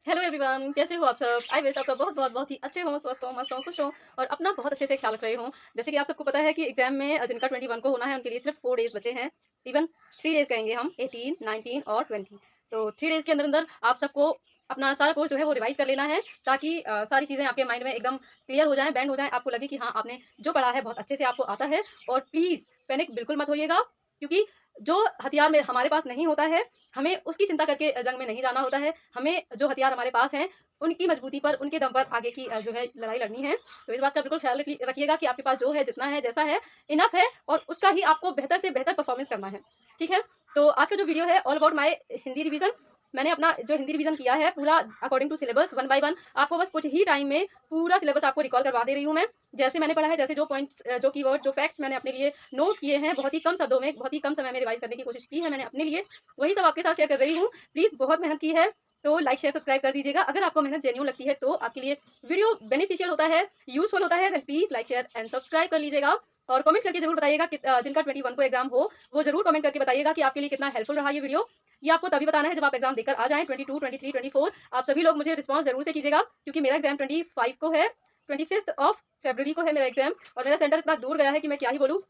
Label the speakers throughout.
Speaker 1: Hello everyone, कैसे हो आप सब। आई विश आप सब बहुत ही अच्छे हों, स्वस्थ हों, मस्त हों, खुश हों और अपना बहुत अच्छे से ख्याल रख रहे हों। जैसे कि आप सबको पता है कि एग्जाम में जिनका 21 को होना है उनके लिए सिर्फ 4 डेज बचे हैं। इवन 3 डेज कहेंगे हम, 18, 19 और 20। तो 3 डेज के अंदर अंदर आप सबको अपना सारा कोर्स जो है वो रिवाइज कर लेना है, ताकि सारी चीज़ें आपके माइंड में एकदम क्लियर हो जाएं, बैंड हो जाएं, आपको लगे कि हाँ आपने जो पढ़ा है बहुत अच्छे से आपको आता है। और प्लीज़ पैनिक बिल्कुल मत होइएगा, क्योंकि जो हथियार में हमारे पास नहीं होता है, हमें उसकी चिंता करके जंग में नहीं जाना होता है। हमें जो हथियार हमारे पास हैं उनकी मजबूती पर, उनके दम पर आगे की जो है लड़ाई लड़नी है। तो इस बात का बिल्कुल ख्याल रखिएगा कि आपके पास जो है, जितना है, जैसा है, इनफ है और उसका ही आपको बेहतर से बेहतर परफॉर्मेंस करना है। ठीक है? तो आज का जो वीडियो है all about my Hindi revision. मैंने अपना जो हिंदी रिवीजन किया है पूरा अकॉर्डिंग टू सिलेबस, 1 बाय 1 आपको बस कुछ ही टाइम में पूरा सिलेबस आपको रिकॉल करवा दे रही हूँ मैं। जैसे मैंने पढ़ा है, जैसे जो पॉइंट्स, जो कीवर्ड, जो फैक्ट्स मैंने अपने लिए नोट किए हैं, बहुत ही कम शब्दों में, बहुत ही कम समय में रिवाइज करने की कोशिश की है मैंने अपने लिए, वही सब आपके साथ शेयर कर रही हूँ। प्लीज़ बहुत मेहनत की है, तो लाइक शेयर सब्सक्राइब कर दीजिएगा। अगर आपको मेहनत जेन्युइन लगती है तो आपके लिए वीडियो बेनिफिशियल होता है, यूजफुल होता है, then please like share and subscribe कर लीजिएगा। और कमेंट करके जरूर बताइएगा कि जिनका 21 को एग्जाम हो वो जरूर कमेंट करके बताइएगा कि आपके लिए कितना हेल्पफुल रहा ये वीडियो। ये आपको तभी बताना है जब आप एग्जाम देकर आ जाएं। 22, 23, 24 आप सभी लोग मुझे रिस्पॉन्स जरूर से कीजिएगा, क्योंकि मेरा एग्जाम 25 को है, 25 ऑफ फरवरी को है मेरा एग्जाम। और मेरा सेंटर इतना दूर गया है कि मैं क्या ही बोलूँ।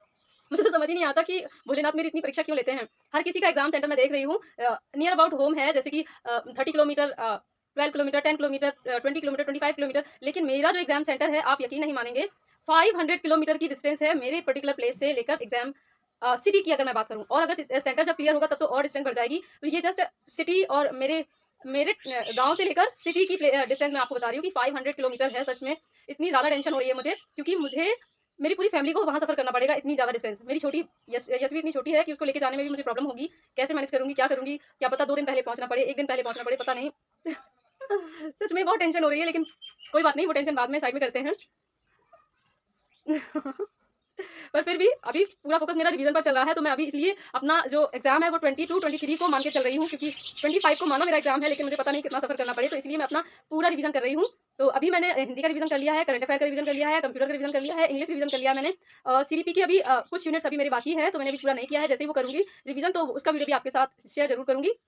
Speaker 1: मुझे तो समझ ही नहीं आता कि भोलेनाथ मेरी इतनी परीक्षा क्यों लेते हैं। हर किसी का एग्जाम सेंटर मैं देख रही हूँ नियर अबाउट होम है, जैसे कि 30 kilometre, 12 kilometre, 10 kilometre, 20 kilometre, 25 kilometre. लेकिन मेरा जो एग्जाम सेंटर है, आप यकीन नहीं मानेंगे, 500 किलोमीटर की डिस्टेंस है मेरे पर्टिकुलर प्लेस से लेकर एग्जाम सिटी की अगर मैं बात करूँ। और अगर सेंटर जब क्लियर होगा तब तो और डिस्टेंस बढ़ जाएगी। तो ये जस्ट सिटी और मेरे मेरे गांव से लेकर सिटी की डिस्टेंस मैं आपको बता रही हूँ कि 500 किलोमीटर है। सच में इतनी ज़्यादा टेंशन हो रही है मुझे, क्योंकि मुझे मेरी पूरी फैमिली को वहाँ सफ़र करना पड़ेगा, इतनी ज़्यादा डिस्टेंस। मेरी छोटी यशवी इतनी छोटी है कि उसको लेके जाने में भी मुझे प्रॉब्लम होगी। कैसे मैनेज करूँगी, क्या करूँगी, क्या पता 2 दिन पहले पहुँचना पड़े, 1 दिन पहले पहुँचना पड़े, पता नहीं। सच में बहुत टेंशन हो रही है, लेकिन कोई बात नहीं, वो टेंशन बाद में साइड में करते हैं। पर फिर भी अभी पूरा फोकस मेरा रिवीजन पर चल रहा है, तो मैं अभी इसलिए अपना जो एग्जाम है वो 22, 23 को मान के चल रही हूँ, क्योंकि 25 को माना मेरा एग्जाम है, लेकिन मुझे पता नहीं कितना सफर करना पड़े, तो इसलिए मैं अपना पूरा रिवीजन कर रही हूँ। तो अभी मैंने हिंदी का रिवीजन कर लिया है, करंट अफेयर का रिवीजन कर लिया है, कंप्यूटर का रिवीजन कर लिया है, इंग्लिश रिवीजन कर लिया है मैंने। सीडीपी की अभी कुछ यूनिट्स अभी मेरे बाकी है, तो मैंने अभी पूरा नहीं किया है। जैसे ही वो करूँगी रिवीजन, तो उसका वीडियो भी आपके साथ शेयर जरूर करूँगी।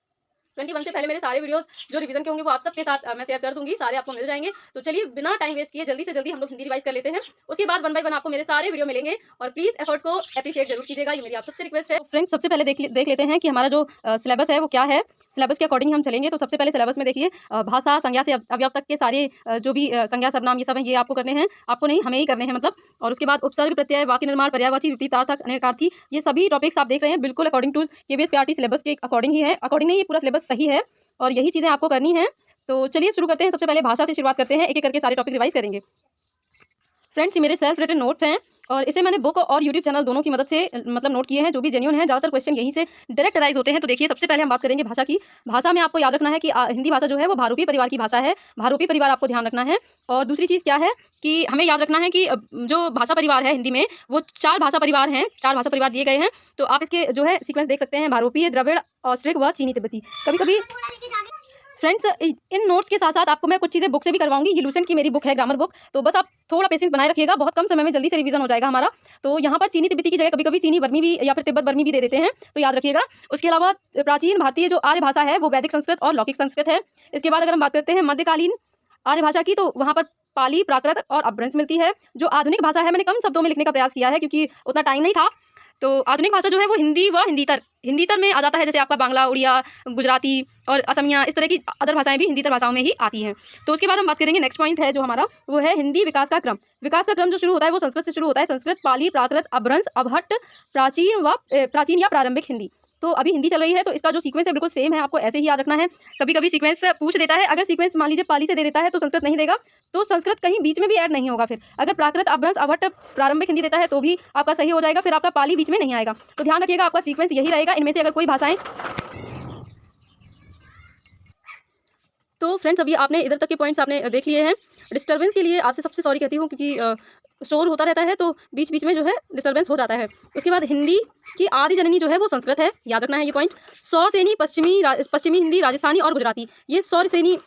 Speaker 1: 21 से पहले मेरे सारे वीडियोस जो रिवीजन के होंगे वो आप सबके साथ मैं शेयर कर दूंगी, सारे आपको मिल जाएंगे। तो चलिए बिना टाइम वेस्ट किए जल्दी से जल्दी हम लोग हिंदी रिवाइज कर लेते हैं। उसके बाद 1 बाय 1 आपको मेरे सारे वीडियो मिलेंगे, और प्लीज एफर्ट को अप्रिशिएट जरूर कीजिएगा, ये मेरी आप सबसे रिक्वेस्ट है। फ्रेंड्स, सबसे पहले देख लेते हैं कि हमारा जो सिलेबस है वो क्या है। सिलेबस के अकॉर्डिंग हम चलेंगे। तो सबसे पहले सिलेबस में देखिए, भाषा, संज्ञा से अवयव तक के सारे जो भी संज्ञा, सर्वनाम, ये सब है, ये आपको करने हैं। आपको नहीं, हमें ही करने हैं मतलब। और उसके बाद उपसर्ग, प्रत्यय, वाक्य निर्माण, पर्यायवाची, विपरीतार्थक, अनेकार्थी, ये सभी टॉपिक्स आप देख रहे हैं बिल्कुल अकॉर्डिंग टू KVSPRT सिलेबस के अकॉर्डिंग ही है। अकॉर्डिंग नहीं, ये पूरा सिलेबस सही है और यही चीज़ें आपको करनी है। तो चलिए शुरू करते हैं। सबसे पहले भाषा से शुरुआत करते हैं, एक एक करके सारे टॉपिक रिवाइज करेंगे। फ्रेंड्स, ये मेरे सेल्फ रिटन नोट्स हैं और इसे मैंने बुक और यूट्यूब चैनल दोनों की मदद से मतलब नोट किए हैं, जो भी जेन्युइन है। ज़्यादातर क्वेश्चन यहीं से डायरेक्ट राइज होते हैं। तो देखिए, सबसे पहले हम बात करेंगे भाषा की। भाषा में आपको याद रखना है कि हिंदी भाषा जो है वो भारूपी परिवार की भाषा है। भारूपी परिवार आपको ध्यान रखना है। और दूसरी चीज़ क्या है कि हमें याद रखना है कि जो भाषा परिवार है हिंदी में, वो 4 भाषा परिवार हैं, 4 भाषा परिवार दिए गए हैं। तो आप इसके जो है सीक्वेंस देख सकते हैं, भारूपीय, द्रविड़, ऑस्ट्रिक व चीनी तिब्बती। कभी कभी फ्रेंड्स, इन नोट्स के साथ साथ आपको मैं कुछ चीज़ें बुक से भी करवाऊंगी। ये लूसेंट की मेरी बुक है, ग्रामर बुक। तो बस आप थोड़ा पेशेंस बनाए रखिएगा, बहुत कम समय में जल्दी से रिवीजन हो जाएगा हमारा। तो यहाँ पर चीनी तिब्बती की जगह कभी कभी चीनी बर्मी भी या फिर तिब्बत बर्मी भी दे देते हैं, तो याद रखिएगा। उसके अलावा प्राचीन भारतीय जो आर्य भाषा है वो वैदिक संस्कृत और लौकिक संस्कृत है। इसके बाद अगर हम बात करते हैं मध्यकालीन आर्य भाषा की, तो वहाँ पर पाली, प्राकृत और अपभ्रंश मिलती है। जो आधुनिक भाषा है, मैंने कम शब्दों में लिखने का प्रयास किया है क्योंकि उतना टाइम नहीं था। तो आधुनिक भाषा जो है वो हिंदी व हिंदीतर में आ जाता है। जैसे आपका बांग्ला, उड़िया, गुजराती और असमिया, इस तरह की अदर भाषाएं भी हिंदीतर भाषाओं में ही आती हैं। तो उसके बाद हम बात करेंगे, नेक्स्ट पॉइंट है जो हमारा, वो है हिंदी विकास का क्रम। विकास का क्रम जो शुरू होता है वो संस्कृत से शुरू होता है। संस्कृत, पाली, प्राकृत, अपभ्रंश, अवहट्ट, प्राचीन या प्रारंभिक हिंदी। तो अभी हिंदी चल रही है, तो इसका जो सीक्वेंस है बिल्कुल सेम है, आपको ऐसे ही याद रखना है। कभी कभी सीक्वेंस पूछ देता है, अगर सीक्वेंस मान लीजिए पाली से दे देता है तो संस्कृत नहीं देगा, तो संस्कृत कहीं बीच में भी ऐड नहीं होगा। फिर अगर प्राकृत, अपभ्रंश, अवहट्ट, प्रारंभिक हिंदी देता है तो भी आपका सही हो जाएगा, फिर आपका पाली बीच में नहीं आएगा। तो ध्यान रखिएगा, आपका सीक्वेंस यही रहेगा। इनमें से अगर कोई भाषाएं, तो फ्रेंड्स अभी आपने इधर तक के पॉइंट्स आपने देख लिए हैं। डिस्टर्बेंस के लिए आपसे सबसे सॉरी कहती हूँ, क्योंकि शोर होता रहता है तो बीच बीच में जो है डिस्टर्बेंस हो जाता है। उसके बाद हिंदी की आदि जननी जो है वो संस्कृत है, याद रखना है ये पॉइंट। सौरसेनी, पश्चिमी हिंदी, राजस्थानी और गुजराती, ये सौरसेनी,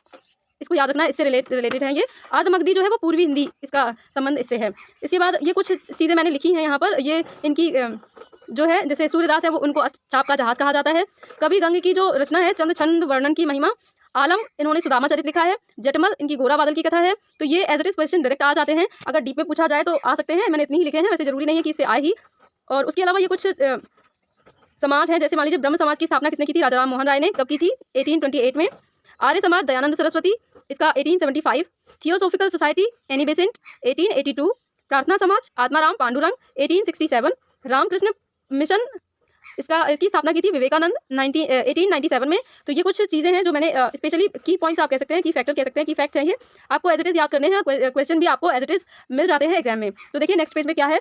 Speaker 1: इसको याद रखना है, इससे रिलेटेड है ये। अर्धमगधी जो है वो पूर्वी हिंदी, इसका संबंध इससे है। इसके बाद ये कुछ चीज़ें मैंने लिखी हैं यहाँ पर, ये इनकी जो है, जैसे सूर्यदास है वो उनको चाप का जहाज कहा जाता है। कवि गंग की जो रचना है, चंद छंद वर्णन की महिमा, आलम इन्होंने सुदामा चरित लिखा है। जटमल इनकी गोरा बादल की कथा है। तो ये as it is question direct आ जाते हैं, अगर डीप में पूछा जाए तो आ सकते हैं। मैंने इतनी ही लिखे हैं, वैसे जरूरी नहीं है कि इससे आए ही। और उसके अलावा ये कुछ समाज हैं, जैसे मान लीजिए ब्रह्म समाज की स्थापना किसने की थी? राजा राम मोहन राय ने। कब की थी? 1828 में। आर्य समाज दयानंद सरस्वती, इसका 1875। Theosophical society Annie Besant 1882। प्रार्थना समाज आत्माराम पांडुरंग 1867। रामकृष्ण मिशन इसकी स्थापना की थी विवेकानंद 1897 में। तो ये कुछ चीज़ें हैं जो मैंने स्पेशली की पॉइंट्स आप कह सकते हैं, की फैक्टर कह सकते हैं, की फैक्ट चाहिए आपको एज इट इज़ याद करने हैं। क्वेश्चन भी आपको एज इट इज़ मिल जाते हैं एग्जाम में। तो देखिए नेक्स्ट पेज में क्या है।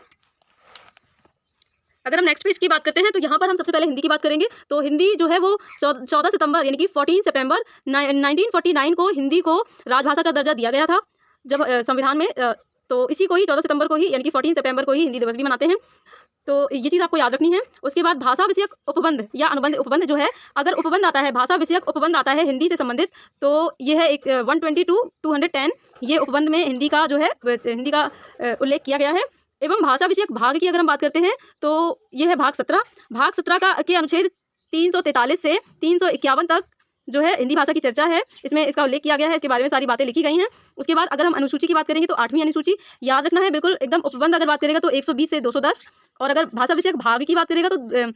Speaker 1: अगर हम नेक्स्ट पेज की बात करते हैं तो यहाँ पर हम सबसे पहले हिंदी की बात करेंगे। तो हिंदी जो है वो 14 सितंबर यानी कि 14 सितंबर 1949 को हिंदी को राजभाषा का दर्जा दिया गया था जब संविधान में। तो इसी को ही 14 सितंबर को ही यानी कि 14 सितंबर को ही हिंदी दिवस भी मनाते हैं। तो ये चीज़ आपको याद रखनी है। उसके बाद भाषा विषयक उपबंध या अनुबंध, उपबंध जो है, अगर उपबंध आता है, भाषा विषयक उपबंध आता है हिंदी से संबंधित, तो ये है एक 120 to 210 ये उपबंध में हिंदी का जो है हिंदी का उल्लेख किया गया है। एवं भाषा विषयक भाग की अगर हम बात करते हैं तो ये है भाग 17। भाग 17 का के अनुच्छेद 343 से 351 तक जो है हिंदी भाषा की चर्चा है, इसमें इसका उल्लेख किया गया है, इसके बारे में सारी बातें लिखी गई हैं। उसके बाद अगर हम अनुसूची की बात करेंगे तो 8वीं अनुसूची याद रखना है बिल्कुल एकदम। उपबंध अगर बात करेगा तो 120 से 210, और अगर भाषा विषयक भाग की बात करेगा तो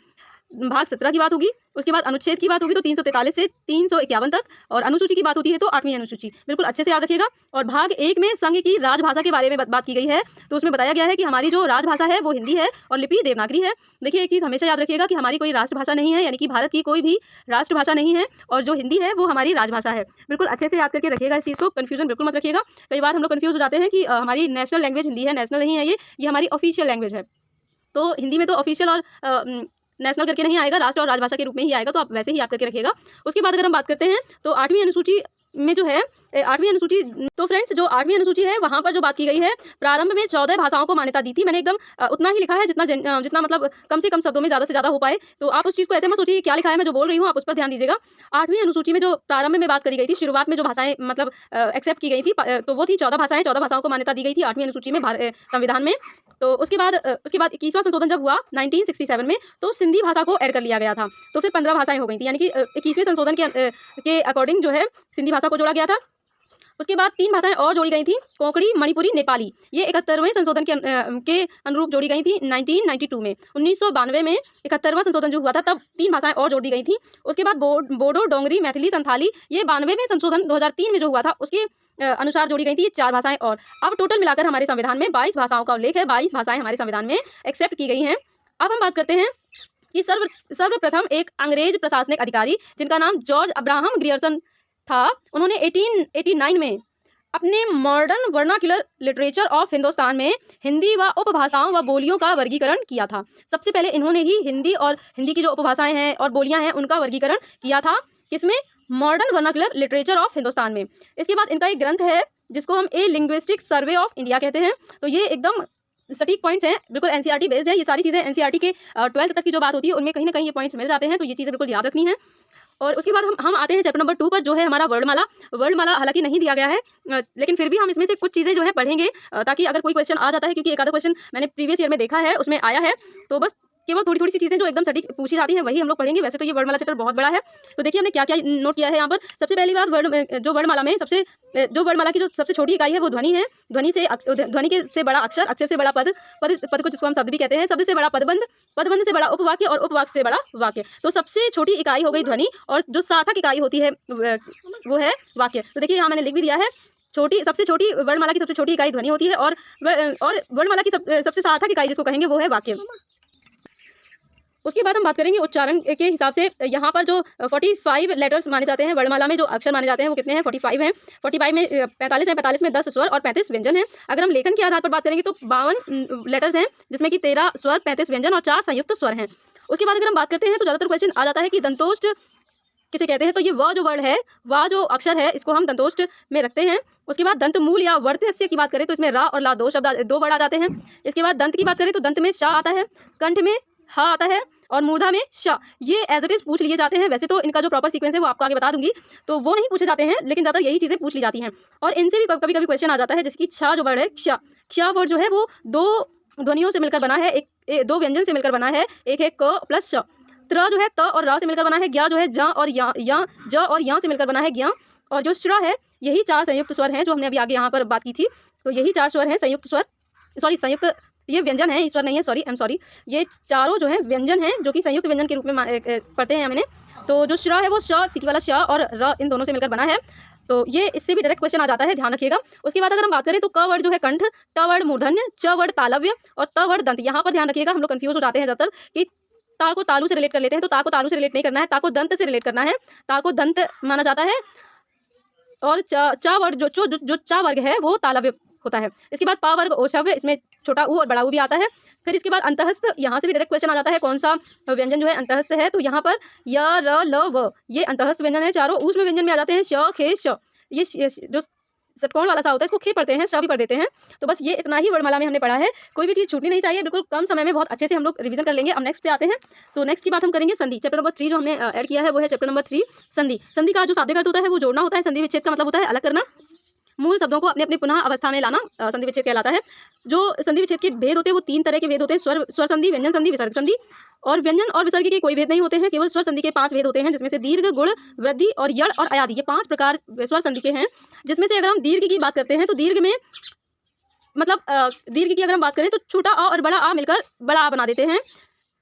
Speaker 1: भाग 17 की बात होगी। उसके बाद अनुच्छेद की बात होगी तो 343 से 351 तक, और अनुसूची की बात होती है तो 8वीं अनुसूची। बिल्कुल अच्छे से याद रखिएगा। और भाग 1 में संघ की राजभाषा के बारे में बात की गई है। तो उसमें बताया गया है कि हमारी जो राजभाषा है वो हिंदी है और लिपि देवनागरी है। देखिए एक चीज़ हमेशा याद रखिएगा कि हमारी कोई राष्ट्रभाषा नहीं है, यानी कि भारत की कोई भी राष्ट्रभाषा नहीं है, और जो हिंदी है वो हमारी राजभाषा है। बिल्कुल अच्छे से याद करके रखिएगा इस चीज़ को, कन्फ्यूजन बिल्कुल मत रखिएगा। कई बार हम लोग कन्फ्यूज हो जाते हैं कि हमारी नेशनल लैंग्वेज हिंदी है, नेशनल नहीं है, ये हमारी ऑफिशियल लैंग्वेज है। तो हिंदी में तो ऑफिशियल और नेशनल करके नहीं आएगा, राष्ट्र और राजभाषा के रूप में ही आएगा, तो आप वैसे ही याद करके रखिएगा। उसके बाद अगर हम बात करते हैं तो 8वीं अनुसूची में जो है 8वीं अनुसूची, तो फ्रेंड्स जो 8वीं अनुसूची है वहाँ पर जो बात की गई है, प्रारंभ में 14 भाषाओं को मान्यता दी थी। मैंने एकदम उतना ही लिखा है जितना मतलब कम से कम शब्दों में ज़्यादा से ज़्यादा हो पाए। तो आप उस चीज़ को ऐसे मत सोचिए क्या लिखा है, मैं जो बोल रही हूँ आप उस पर ध्यान दीजिएगा। 8वीं अनुसूची में जो प्रारंभ में बात करी गई थी, शुरुआत में जो भाषाएं मतलब एक्सेप्ट की गई थी, तो वो थी 14 भाषाएं। 14 भाषाओं को मान्यता दी गई थी 8वीं अनुसूची में संविधान में। तो उसके बाद 21वां संशोधन जब हुआ 1967 में, तो सिंधी भाषा को ऐड कर लिया गया था। तो फिर 15 भाषाएं हो गई थी, यानी कि 21वें संशोधन के अकॉर्डिंग जो है सिंधी भाषा को जोड़ा गया था। उसके बाद 3 भाषाएं और जोड़ी गई थी, कोंकणी, मणिपुरी, नेपाली। ये 71वें संशोधन के अनुरूप जोड़ी गई थी 1992 में। 1992 में 71वां संशोधन जो हुआ था तब 3 भाषाएं और जोड़ दी गई थी। उसके बाद बोडो, डोंगरी, मैथिली, संथाली, ये 92वें संशोधन 2003 में जो हुआ था उसके अनुसार जोड़ी गई थी 4 भाषाएं और। अब टोटल मिलाकर हमारे संविधान में 22 भाषाओं का उल्लेख है, 22 भाषाएं हमारे संविधान में एक्सेप्ट की गई हैं। अब हम बात करते हैं कि सर्वप्रथम एक अंग्रेज प्रशासनिक अधिकारी जिनका नाम जॉर्ज अब्राहम ग्रियर्सन था, उन्होंने 1889 में अपने modern vernacular literature of Hindustan में हिंदी व उपभाषाओं व बोलियों का वर्गीकरण किया था। सबसे पहले इन्होंने ही हिंदी और हिंदी की जो उपभाषाएं हैं और बोलियां हैं उनका वर्गीकरण किया था। किसमें? Modern vernacular literature of Hindustan में। इसके बाद इनका एक ग्रंथ है जिसको हम ए लिंग्विस्टिक सर्वे ऑफ इंडिया कहते हैं। तो ये एकदम सटीक पॉइंट्स हैं, बिल्कुल एनसीईआरटी बेस्ड है। ये सारी चीज़ें एनसीईआरटी के 12th तक की जो बात होती है उनमें कहीं ना कहीं ये पॉइंट्स मिल जाते हैं, तो ये चीज़ें बिल्कुल याद रखनी है। और उसके बाद हम आते हैं चैप्टर नंबर 2 पर, जो है हमारा वर्णमाला। वर्णमाला हालांकि नहीं दिया गया है, लेकिन फिर भी हम इसमें से कुछ चीज़ें जो है पढ़ेंगे, ताकि अगर कोई क्वेश्चन आ जाता है, क्योंकि एक आधा क्वेश्चन मैंने प्रीवियस ईयर में देखा है उसमें आया है, तो बस केवल थोड़ी थोड़ी सी चीज़ें जो एकदम सटीक पूछी जाती हैं वही हम लोग पढ़ेंगे। वैसे तो ये वर्णमाला चैप्टर बहुत बड़ा है। तो देखिए हमने क्या क्या नोट किया है यहाँ पर। सबसे पहली बात, वर्णमाला में जो वर्णमाला की जो सबसे छोटी इकाई है वो ध्वनि है। ध्वनि से बड़ा अक्षर, अक्षर से बड़ा पद को जिसको हम शब्द भी कहते हैं, शब्द से बड़ा पदबंध, पदबंध से बड़ा उपवाक्य और उपवाक्य से बड़ा वाक्य। तो सबसे छोटी इकाई हो गई ध्वनि, और जो सार्थक इकाई होती है वो है वाक्य। तो देखिए यहाँ मैंने लिख भी दिया है, सबसे छोटी वर्णमाला की सबसे छोटी इकाई ध्वनि होती है, और वर्णमाला की सबसे सार्थक इकाई जिसको कहेंगे वो है वाक्य। उसके बाद हम बात करेंगे उच्चारण के हिसाब से। यहाँ पर जो 45 लेटर्स माने जाते हैं वर्णमाला में, जो अक्षर माने जाते हैं वो कितने हैं? 45 हैं। 45 में 45 हैं, 45 में 10 स्वर और 35 व्यंजन हैं। अगर हम लेखन के आधार पर बात करेंगे तो 52 लेटर्स हैं, जिसमें कि 13 स्वर, 35 व्यंजन और 4 संयुक्त स्वर हैं। उसके बाद अगर हम बात करते हैं तो ज़्यादातर क्वेश्चन आ जाता है कि दंतोष्ट किसे कहते हैं। तो ये वह जो वर्ड है, वह जो अक्षर है, इसको हम दंतोष्ट में रखते हैं। उसके बाद दंत मूल या वर्तस्य की बात करें तो इसमें रा और ला दो वर्ड आ जाते हैं। इसके बाद दंत की बात करें तो दंत में शा आता है, कंठ में हा आता है और मूर्धा में श। ये एज इट इज पूछ लिए जाते हैं। वैसे तो इनका जो प्रॉपर सीक्वेंस है वो आपको आगे बता दूंगी, तो वो नहीं पूछे जाते हैं, लेकिन ज़्यादा यही चीज़ें पूछ ली जाती हैं। और इनसे भी कभी कभी क्वेश्चन आ जाता है, जिसकी छ जो वर्ड है, क्ष वर्ड जो है वो 2 ध्वनियों से मिलकर बना है, 2 व्यंजन से मिलकर बना है। एक है क प्लस श। त्र जो है त और र से मिलकर बना है। ज्ञा जो है ज और या ज और या से मिलकर बना है ज्ञा। और जो श्र है यही 4 संयुक्त स्वर हैं जो हमने अभी आगे यहाँ पर बात की थी। तो यही 4 स्वर हैं संयुक्त स्वर, सॉरी संयुक्त, ये व्यंजन है, ईश्वर नहीं है, सॉरी, आई एम सॉरी। ये चारों जो है व्यंजन हैं जो कि संयुक्त व्यंजन के रूप में पढ़ते हैं हमने। तो जो श्र है वो श, सिटी वाला श और र इन दोनों से मिलकर बना है। तो ये इससे भी डायरेक्ट क्वेश्चन आ जाता है, ध्यान रखिएगा। उसके बाद अगर हम बात करें तो क वर्ड जो है कंठ, ट वर्ड मूर्धन्य, च वर्ड तालव्य और त वर्ड दंत। यहाँ पर ध्यान रखिएगा, हम लोग कंफ्यूज हो जाते हैं ज़्यादातर कि ता को तालु से रिलेट कर लेते हैं। तो ता को तालु से रिलेट नहीं करना है, ता को दंत से रिलेट करना है। ता को दंत माना जाता है और चा वर्ड जो चा वर्ग है वो तालव्य होता है। इसके बाद पा वर्ग ओशव्य, इसमें छोटा ऊ और बड़ा ऊ भी आता है। फिर इसके बाद अंतहस्थ, यहाँ से भी डायरेक्ट क्वेश्चन आ जाता है कौन सा व्यंजन जो है अंतहस्थ है। तो यहाँ पर य र ल व ये अंतहस्थ व्यंजन है चारों। ऊष्म व्यंजन में आ जाते हैं श, खे, श। ये जो षटकोण वाला सा होता है इसको खे पढ़ते हैं, श भी पढ़ देते हैं। तो बस ये इतना ही वर्णमाला में हमने पढ़ा है, कोई भी चीज़ छूटनी नहीं चाहिए। बिल्कुल कम समय में बहुत अच्छे से हम लोग रिवीजन कर लेंगे। अब नेक्स्ट पे आते हैं। तो नेक्स्ट की बात हम करेंगे संधि। चैप्टर नंबर 3 जो हमने ऐड किया है वो है चैप्टर नंबर 3 संधि। संधि का जो शाब्दिक अर्थ होता है वो जोड़ना होता है। संधि विच्छेद का मतलब होता है अलग करना, मूल शब्दों को अपने अपने पुनः अवस्था में लाना संधि विच्छेद कहलाता है। जो संधि विच्छेद के भेद होते हैं वो 3 तरह के भेद होते हैं, स्वर संधि, व्यंजन संधि, विसर्ग संधि। और व्यंजन और विसर्ग के कोई भेद नहीं होते हैं, केवल स्वर संधि के 5 भेद होते हैं, जिसमें से दीर्घ, गुण, वृद्धि और यड़ और अयादि, ये 5 प्रकार स्वर संधि के हैं। जिसमें से अगर हम दीर्घ की बात करते हैं तो दीर्घ में मतलब दीर्घ की अगर हम बात करें तो छोटा आ और बड़ा आ मिलकर बड़ा आ बना देते हैं,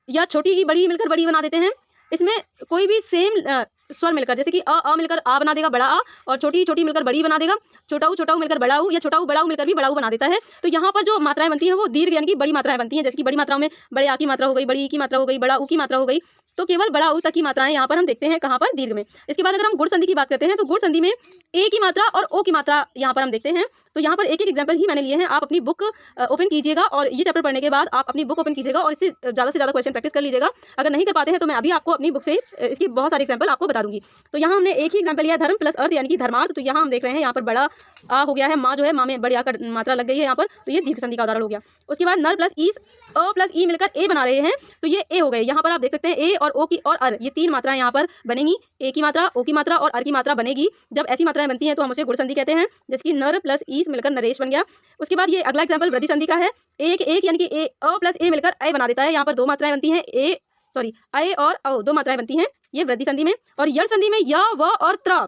Speaker 1: या छोटी ई बड़ी ई मिलकर बड़ी बना देते हैं। इसमें कोई भी सेम स्वर मिलकर, जैसे कि अ मिलकर आ बना देगा बड़ा आ, और छोटी छोटी मिलकर बड़ी बना देगा, छोटा ऊ मिलकर बड़ा ऊ, या छोटा ऊ बड़ा ऊ मिलकर भी बड़ा ऊ बना देता है। तो यहाँ पर जो मात्राएं बनती हैं वो दीर्घ यानी कि बड़ी मात्राएं बनती हैं। जैसे कि बड़ी मात्राओं में बड़े आ की मात्रा हो गई, बड़ी ई की मात्रा हो गई, बड़ा ऊ की मात्रा हो गई। तो केवल बड़ा ऊ तक की मात्राएं यहाँ पर हम देखते हैं, कहाँ पर, दीर्घ में। इसके बाद अगर हम गुण संधि की बात करते हैं तो गुण संधि में ए की मात्रा और ओ की मात्रा यहाँ पर हम देखते हैं। तो यहाँ पर एक एक एग्जाम्पल ही मैंने लिए हैं। आप अपनी बुक ओपन कीजिएगा और ये चैप्टर पढ़ने के बाद आप अपनी बुक ओपन कीजिएगा और इससे ज़्यादा से ज़्यादा क्वेश्चन प्रैक्टिस कर लीजिएगा। अगर नहीं कर पाते हैं तो मैं अभी आपको अपनी बुक से इसकी बहुत सारे एग्जाम्पल आपको बता दूंगी। तो यहाँ हमने एक ही एग्जाम्पल लिया, धर्म प्लस अर्थ यानी कि धर्मार्थ। तो यहाँ हम देख रहे हैं यहाँ पर बड़ा आ हो गया है, माँ जो है माँ में बड़ी आ का मात्रा लग गई है यहाँ पर, तो ये दीर्घ संधि का उदाहरण हो गया। उसके बाद नर प्लस ईस, अ प्लस ई मिलकर ए बना रहे हैं, तो ये ए हो गए। यहाँ पर आप देख सकते हैं ए और ओ की और अर, ये 3 मात्राएं यहाँ पर बनेंगी। ए की मात्रा, ओ की मात्रा और अर की मात्रा बनेगी। जब ऐसी मात्राएं बनती हैं तो हम उसे गुण संधि कहते हैं, जैसे कि नर प्लस ईस मिलकर नरेश बन गया। उसके बाद ये अगला एग्जाम्पल वृद्धि संधि का है। एक यानी कि ए अ प्लस ए मिलकर ए बना देता है। यहाँ पर 2 मात्राएं बनती हैं, ए और औ 2 मात्राएं बनती हैं, ये वृद्धि संधि में। और यड़ संधि में य, व और त्र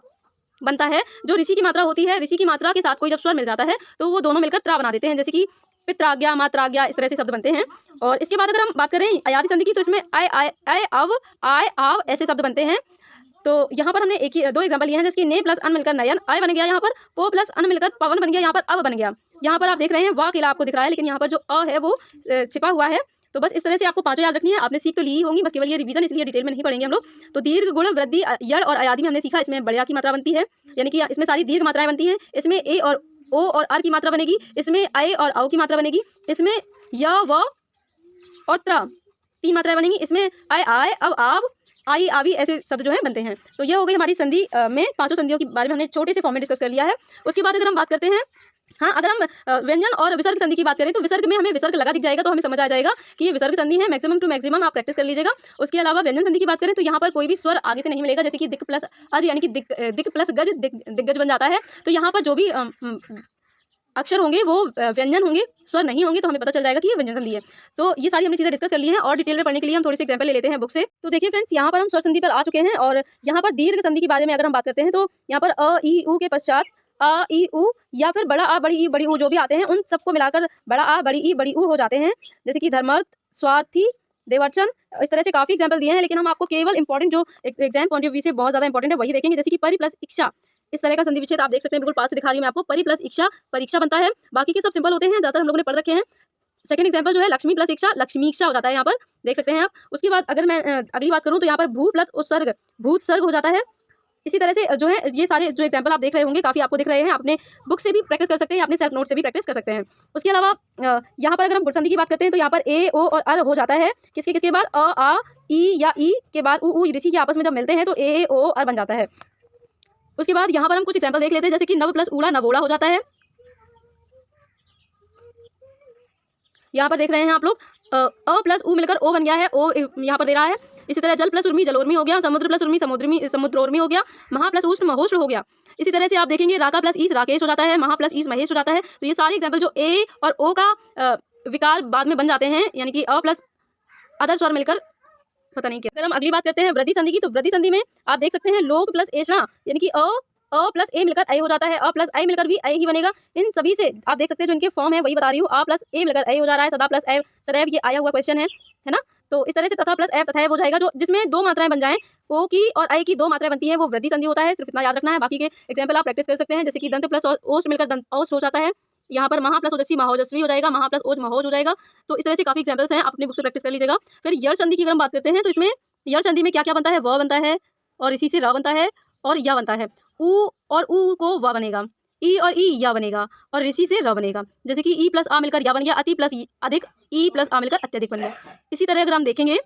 Speaker 1: बनता है। जो ऋषि की मात्रा होती है, ऋषि की मात्रा के साथ कोई जब स्वर मिल जाता है तो वो दोनों मिलकर त्रा बना देते हैं, जैसे कि पित्राज्ञा, मात्राज्ञा, इस तरह से शब्द बनते हैं। और इसके बाद अगर हम बात करें अयादि संधि की तो इसमें आय आव ऐसे शब्द बनते हैं। तो यहाँ पर हमने एक ही 2 एग्जाम्पल लिए हैं, जैसे कि ने प्लस अन मिलकर नयन आय बन गया, यहाँ पर पो प्लस अन मिलकर पवन बन गया, यहाँ पर अब बन गया। यहाँ पर आप देख रहे हैं वाह किला आपको दिख रहा है, लेकिन यहाँ पर जो अ है वो छिपा हुआ है। तो बस इस तरह से आपको 5 याद रखनी है। आपने सीख तो ली होंगी, बस केवल ये रिवीजन, इसलिए डिटेल में नहीं पढ़ेंगे हम लोग। तो दीर्घ, गुण, वृद्धि, यड़ और अयादि में हमने सीखा, इसमें बड़े आ की मात्रा बनती है, यानी कि इसमें सारी दीर्घ मात्राएं बनती हैं। इसमें ए और ओ और आर की मात्रा बनेगी, इसमें आय और औ की मात्रा बनेगी, इसमें य, व और त्र 3 मात्राएं बनेंगी, इसमें आय अब आव, आई आवी ऐसे शब्द जो है बनते हैं। तो ये हो गई हमारी संधि में 5 संधियों के बारे में हमने छोटे से फॉर्म में डिस्कस कर लिया है। उसके बाद अगर हम बात करते हैं, हाँ, अगर हम व्यंजन और विसर्ग संधि की बात करें तो विसर्ग में हमें विसर्ग लगा दिख जाएगा तो हमें समझ आ जाएगा कि ये विसर्ग संधि है। मैक्सिमम टू मैक्सिमम आप प्रैक्टिस कर लीजिएगा। उसके अलावा व्यंजन संधि की बात करें तो यहाँ पर कोई भी स्वर आगे से नहीं मिलेगा, जैसे कि दिक प्लस अज यानी कि दिक प्लस गज दिग्गज बन जाता है। तो यहाँ पर जो भी अक्षर होंगे वो व्यंजन होंगे, स्वर नहीं होंगे, तो हमें पता चल जाएगा कि ये व्यंजन संधि है। तो ये सारी हमने चीज़ें डिस्कस कर ली हैं और डिटेल में पढ़ने के लिए हम थोड़ी सी एग्जाम्पल ले लेते हैं बुक से। तो देखिए फ्रेंड्स, यहाँ पर हम स्वर संधि पर आ चुके हैं और यहाँ पर दीर्घ संधि के बारे में अगर हम बात करते हैं तो यहाँ पर अ ई उ के पश्चात आ ई उ या फिर बड़ा आ बड़ी ई बड़ी ऊ जो भी आते हैं उन सबको मिलाकर बड़ा आ बड़ी ई बड़ी ऊ हो जाते हैं, जैसे कि धर्मार्थ, स्वार्थी, देवर्चन, इस तरह से काफ़ी एग्जाम्पल दिए हैं। लेकिन हम आपको केवल इंपॉर्टेंट जो एग्जाम पॉइंट ऑफ व्यू से बहुत ज़्यादा इंपॉर्टेंट है वही देखेंगे, जैसे कि परि प्लस इच्छा, इस तरह का संधि विच्छेद आप देख सकते हैं, बिल्कुल पास से दिखा रही हूँ मैं आपको। परि प्लस इच्छा, परीक्षा बनता है। बाकी के सब सिंपल होते हैं, ज़्यादातर हम लोगों ने पढ़ रखे हैं। सेकंड एग्जाम्पल जो है लक्ष्मी प्लस इच्छा, लक्ष्मीक्षा हो जाता है, यहाँ पर देख सकते हैं आप। उसके बाद अगर मैं अगली बात करूँ तो यहाँ पर भू प्लस उत्सर्ग, भूत सर्ग हो जाता है। इसी तरह से जो है ये सारे जो एग्जाम्पल आप देख रहे होंगे काफ़ी आपको दिख रहे हैं, अपने बुक से भी प्रैक्टिस कर सकते हैं, अपने सेल्फ नोट से भी प्रैक्टिस कर सकते हैं। उसके अलावा यहाँ पर अगर हम गुण संधि की बात करते हैं तो यहाँ पर ए ओ और अर हो जाता है। किसके बाद अ आ ई या ई के बाद उ ऋषि के आपस में जब मिलते हैं तो ए ओ अर बन जाता है। उसके बाद यहाँ पर हम कुछ एग्जाम्पल देख लेते हैं, जैसे कि नव प्लस ऊड़ा नवोड़ा हो जाता है। यहाँ पर देख रहे हैं आप लोग अ प्लस ऊ मिलकर ओ बन गया है, ओ यहाँ पर दे रहा है। इसी तरह जल प्लस उर्मी जलोर्मी हो गया, समुद्र प्लस उर्मी समुद्रोर्मी हो गया, महा प्लस उष्ण महोष्ण हो गया। इसी तरह से आप देखेंगे राका प्लस ईस राकेश हो जाता है, महा प्लस ईस महेश हो जाता है। तो ये सारे एग्जाम्पल जो ए और ओ का विकार बाद में बन जाते हैं, यानी कि अ प्लस अदर स्वर मिलकर पता नहीं क्या। अगर हम अगली बात करते हैं वृद्धि संधि की, तो वृद्धि संधि में आप देख सकते हैं लोक प्लस एषणा, यानी कि अ अ प्लस ए मिलकर ए हो जाता है, अ प्लस आई मिलकर भी ए ही बनेगा। इन सभी से आप देख सकते हैं जो इनके फॉर्म है वही बता रही हूँ। अ प्लस ए मिलकर ए हो जा रहा है, सदा प्लस ए सदैव ये आया हुआ क्वेश्चन है ना। तो इस तरह से तथा प्लस एव तथा एव हो जाएगा। जो जिसमें दो मात्राएं बन जाएं, ओ की और आई की दो मात्राएं बनती हैं, वो वृद्धि संधि होता है। सिर्फ इतना याद रखना है। बाकी के एग्जाम्पल आप प्रैक्टिस कर सकते हैं, जैसे कि दंत प्लस ओष्ठ मिलकर दंत औष्ठ हो जाता है। यहाँ पर महा प्लस ओजस्वी महाओजस्वी हो जाएगा, महा प्लस ओज महोज हो जाएगा। तो इस तरह से काफी एग्जाम्पल्स हैं, आप अपनी बुक से प्रैक्टिस कर लीजिएगा। फिर यर संधि की अगर हम बात करते हैं तो इसमें यर संधि में क्या क्या बनता है, व बनता है और इसी से र बनता है और या बनता है। उ और उ को व बनेगा, ई और ई या बनेगा और ऋषि से र बनेगा। जैसे कि ई प्लस आ मिलकर या बन गया, अति प्लस अधिक, ई प्लस आ मिलकर अत्यधिक बन गया। इसी तरह अगर हम देखेंगे,